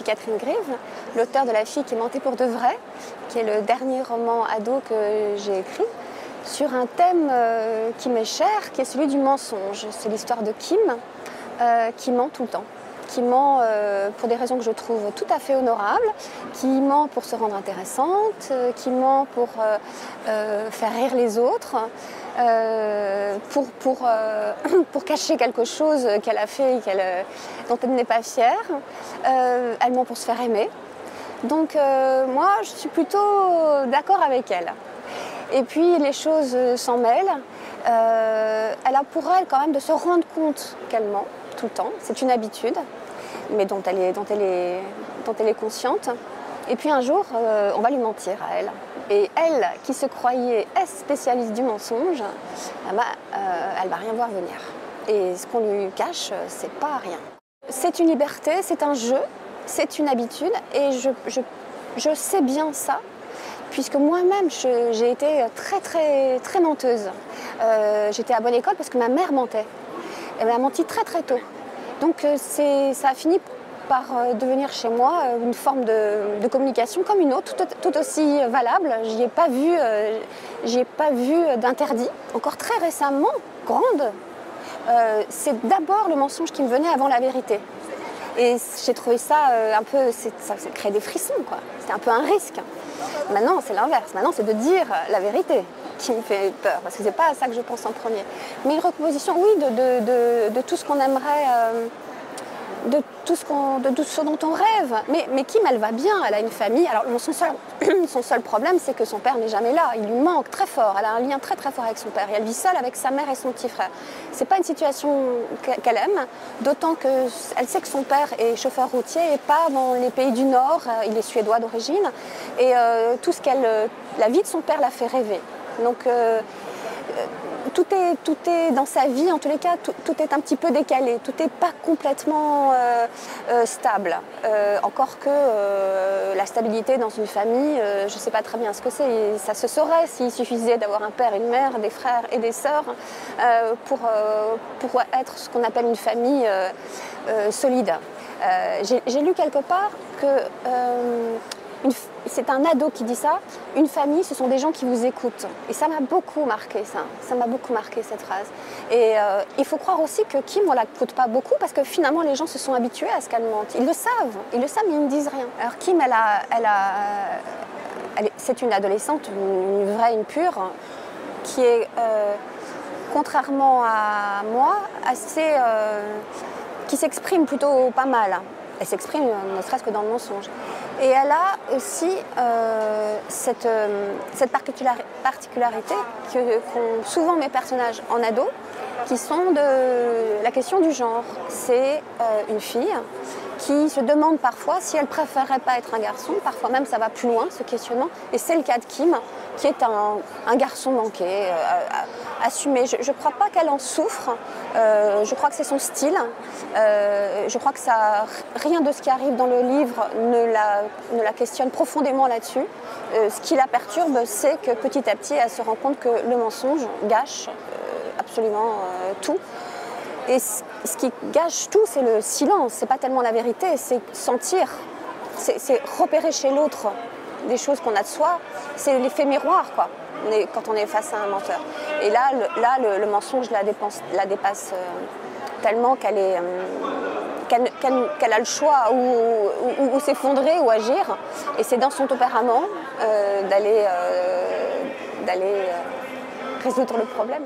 Catherine Grive, l'auteure de La fille qui mentait pour de vrai, qui est le dernier roman ado que j'ai écrit, sur un thème qui m'est cher, qui est celui du mensonge. C'est l'histoire de Kim, qui ment tout le temps. Qui ment pour des raisons que je trouve tout à fait honorables, qui ment pour se rendre intéressante, qui ment pour faire rire les autres, pour cacher quelque chose qu'elle a fait et dont elle n'est pas fière. Elle ment pour se faire aimer. Donc moi, je suis plutôt d'accord avec elle. Et puis les choses s'en mêlent. Elle a pour elle quand même de se rendre compte qu'elle ment tout le temps. C'est une habitude, mais dont elle est consciente. Et puis un jour, on va lui mentir à elle. Et elle, qui se croyait spécialiste du mensonge, elle va rien voir venir. Et ce qu'on lui cache, c'est pas rien. C'est une liberté, c'est un jeu, c'est une habitude, et je sais bien ça, puisque moi-même, j'ai été très menteuse. J'étais à bonne école parce que ma mère mentait. Elle m'a menti très tôt. Donc ça a fini par devenir chez moi une forme de communication comme une autre, tout aussi valable. J'y ai pas vu d'interdit. Encore très récemment, grande, c'est d'abord le mensonge qui me venait avant la vérité. Et j'ai trouvé ça un peu, ça crée des frissons, quoi. C'était un peu un risque. Maintenant, c'est l'inverse. Maintenant, c'est de dire la vérité qui me fait peur, parce que c'est pas à ça que je pense en premier. Mais une recomposition, oui, de tout ce qu'on aimerait, de tout ce dont on rêve. Mais Kim, elle va bien, elle a une famille. Alors son seul problème, c'est que son père n'est jamais là. Il lui manque très fort. Elle a un lien très fort avec son père. Et elle vit seule avec sa mère et son petit frère. C'est pas une situation qu'elle aime, d'autant qu'elle sait que son père est chauffeur routier et pas dans les pays du Nord. Il est suédois d'origine. Et la vie de son père la fait rêver. Donc tout est dans sa vie, en tous les cas, tout est un petit peu décalé, tout n'est pas complètement stable. Encore que la stabilité dans une famille, je ne sais pas très bien ce que c'est. Ça se saurait s'il suffisait d'avoir un père, une mère, des frères et des sœurs pour être ce qu'on appelle une famille solide. J'ai lu quelque part que c'est un ado qui dit ça, une famille, ce sont des gens qui vous écoutent. Et ça m'a beaucoup marqué, ça m'a beaucoup marqué cette phrase. Et il faut croire aussi que Kim, on ne l'écoute pas beaucoup parce que finalement les gens se sont habitués à ce qu'elle mente. Ils le savent, mais ils ne disent rien. Alors Kim, c'est une adolescente, une vraie, une pure, qui est, contrairement à moi, qui s'exprime plutôt pas mal. Elle s'exprime ne serait-ce que dans le mensonge. Et elle a aussi cette particularité qu'ont souvent mes personnages en ado, qui sont de la question du genre. C'est une fille qui se demande parfois si elle préférerait pas être un garçon. Parfois même ça va plus loin, ce questionnement. Et c'est le cas de Kim, qui est un garçon manqué, assumé. Je ne crois pas qu'elle en souffre. Je crois que c'est son style. Je crois que rien de ce qui arrive dans le livre ne la questionne profondément là-dessus. Ce qui la perturbe, c'est que petit à petit, elle se rend compte que le mensonge gâche absolument tout. Et ce qui gâche tout, c'est le silence. C'est pas tellement la vérité, c'est sentir, c'est repérer chez l'autre des choses qu'on a de soi. C'est l'effet miroir, quoi. Quand on est face à un menteur. Et là, le mensonge la dépasse tellement qu'elle a le choix ou s'effondrer ou agir. Et c'est dans son tempérament d'aller résoudre le problème.